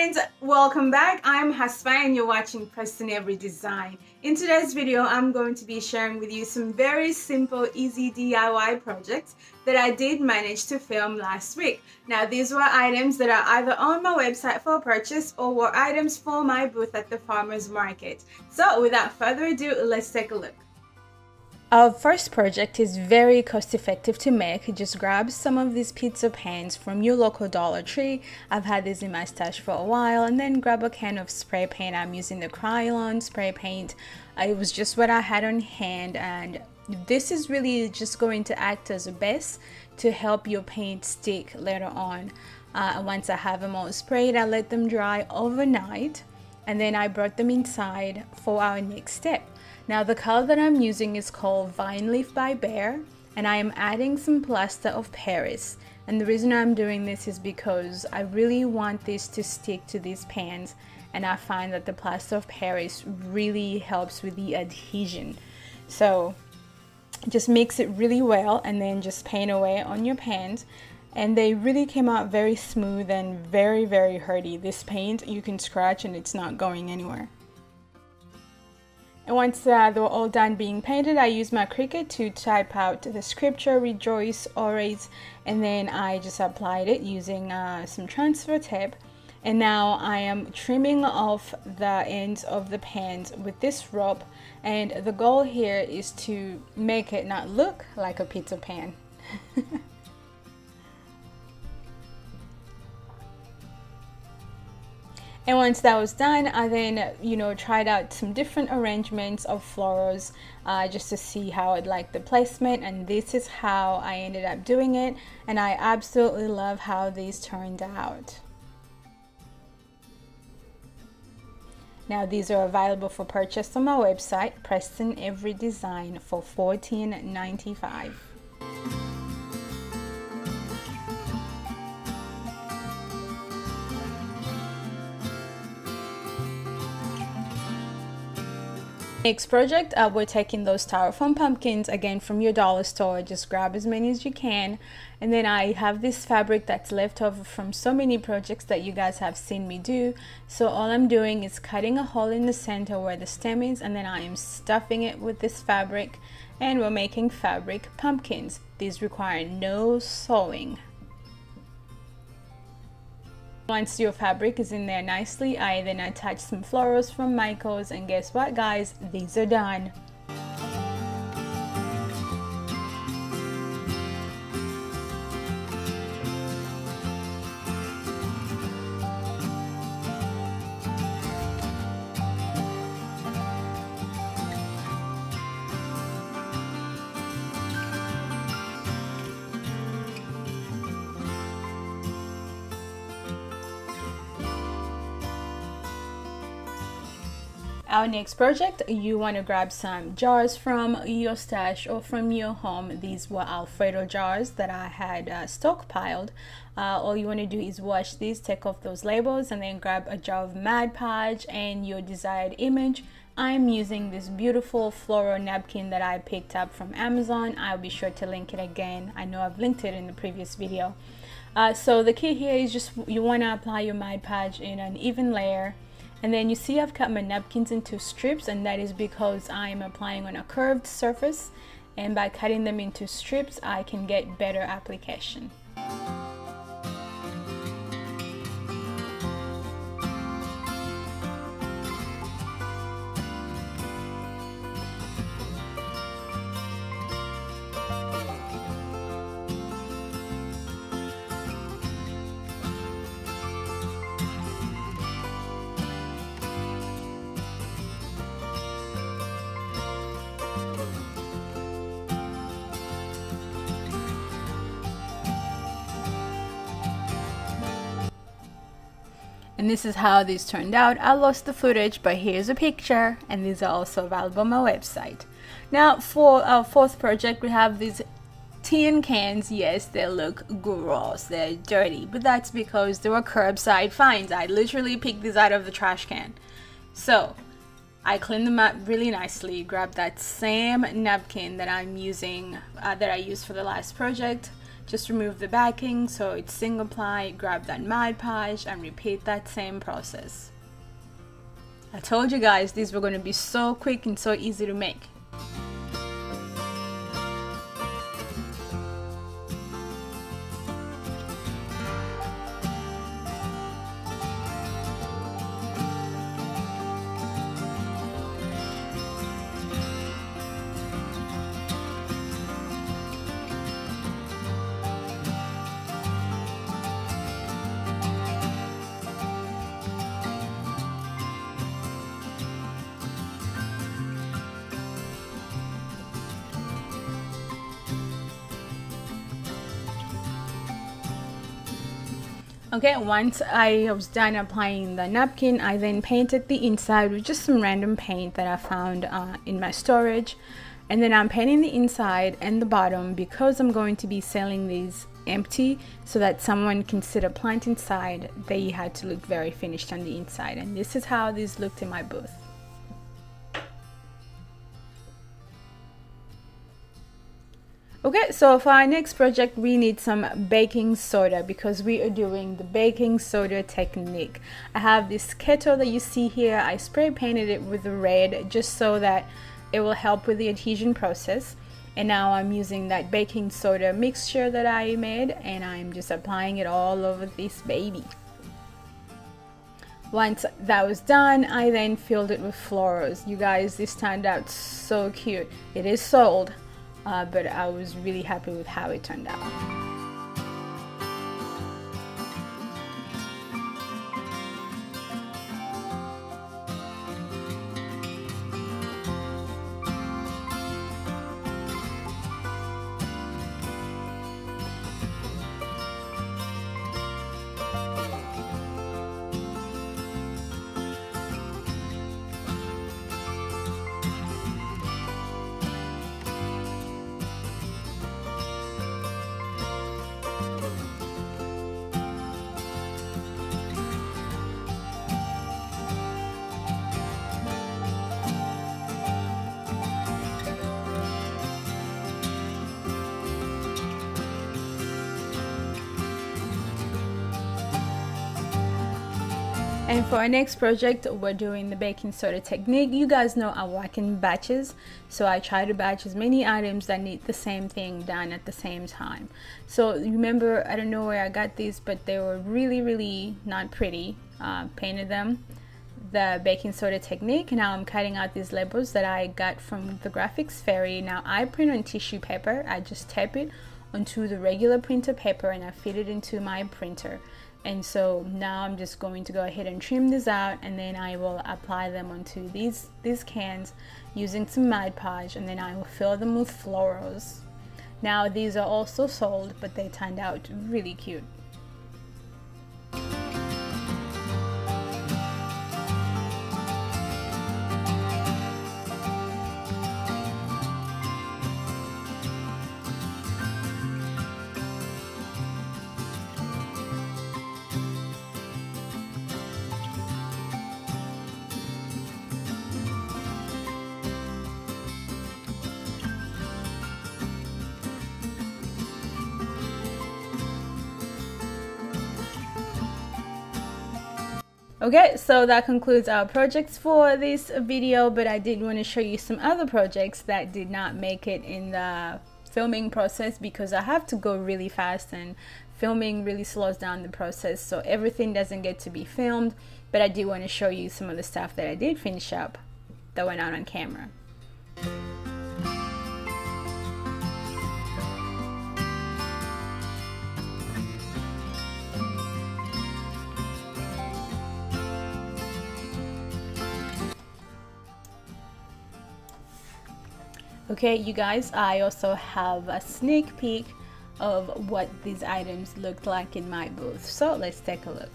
friends, welcome back. I'm Hasfa and you're watching Preston Every Design. In today's video, I'm going to be sharing with you some very simple, easy DIY projects that I did manage to film last week. Now, these were items that are either on my website for purchase or were items for my booth at the farmer's market. So without further ado, let's take a look. Our first project is very cost effective to make. Just grab some of these pizza pans from your local Dollar Tree. I've had these in my stash for a while, and then grab a can of spray paint. I'm using the Krylon spray paint. It was just what I had on hand, and this is really just going to act as a base to help your paint stick later on. Once I have them all sprayed, I let them dry overnight, and then I brought them inside for our next step. Now the color that I'm using is called Vine Leaf by Bear, and I am adding some plaster of Paris. And the reason I'm doing this is because I really want this to stick to these pans, and I find that the plaster of Paris really helps with the adhesion. So just mix it really well and then just paint away on your pans. And they really came out very smooth and very, very hardy. This paint you can scratch and it's not going anywhere. And once they were all done being painted, I used my Cricut to type out the scripture, rejoice always, and then I just applied it using some transfer tape. And now I am trimming off the ends of the pans with this rope, and the goal here is to make it not look like a pizza pan. And once that was done, I then, tried out some different arrangements of florals just to see how I'd like the placement, and this is how I ended up doing it, and I absolutely love how these turned out. Now these are available for purchase on my website, Preston Every Design, for $14.95. Next project, we're taking those styrofoam pumpkins again from your dollar store. Just grab as many as you can, and then I have this fabric that's left over from so many projects that you guys have seen me do. So all I'm doing is cutting a hole in the center where the stem is, and then I am stuffing it with this fabric, and we're making fabric pumpkins. These require no sewing. Once your fabric is in there nicely, I then attach some florals from Michaels, and guess what guys, these are done. Our next project, you want to grab some jars from your stash or from your home. These were Alfredo jars that I had stockpiled. All you want to do is wash these, take off those labels, and then grab a jar of Mod Podge and your desired image. I'm using this beautiful floral napkin that I picked up from Amazon. I'll be sure to link it again. I know I've linked it in the previous video. So the key here is just you want to apply your Mod Podge in an even layer. And then you see I've cut my napkins into strips, and that is because I'm applying on a curved surface, and by cutting them into strips I can get better application. And this is how these turned out. I lost the footage, but here's a picture, and these are also available on my website. Now for our fourth project, we have these tin cans. Yes, they look gross, they're dirty, but that's because they were curbside finds. I literally picked these out of the trash can. So I cleaned them up really nicely, grabbed that same napkin that I'm using, that I used for the last project, just remove the backing so it's single ply, grab that Mod Podge and repeat that same process. I told you guys these were going to be so quick and so easy to make. Okay, once I was done applying the napkin, I then painted the inside with just some random paint that I found in my storage. And then I'm painting the inside and the bottom because I'm going to be selling these empty so that someone can sit a plant inside. They had to look very finished on the inside, and this is how these looked in my booth. Okay, so for our next project we need some baking soda because we are doing the baking soda technique. I have this kettle that you see here. I spray painted it with red just so that it will help with the adhesion process. And now I'm using that baking soda mixture that I made and I'm just applying it all over this baby. Once that was done, I then filled it with florals. You guys, this turned out so cute. It is sold. But I was really happy with how it turned out. And for our next project, we're doing the baking soda technique. You guys know I work in batches, so I try to batch as many items that need the same thing done at the same time. So remember, I don't know where I got these, but they were really not pretty. Painted them the baking soda technique. Now I'm cutting out these labels that I got from the graphics fairy. Now I print on tissue paper. I just tape it onto the regular printer paper and I fit it into my printer. And so now I'm just going to go ahead and trim this out, and then I will apply them onto these cans using some Mod Podge, and then I will fill them with florals. Now these are also sold, but they turned out really cute. Okay, so that concludes our projects for this video, but I did want to show you some other projects that did not make it in the filming process because I have to go really fast and filming really slows down the process, so everything doesn't get to be filmed. But I do want to show you some of the stuff that I did finish up that went out on camera. Okay, you guys, I also have a sneak peek of what these items looked like in my booth. So let's take a look.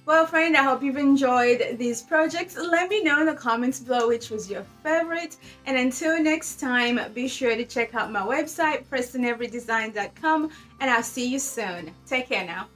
Well, friend, I hope you've enjoyed these projects. Let me know in the comments below which was your favorite. And until next time, be sure to check out my website, PrestonEveryDesign.com, and I'll see you soon. Take care now.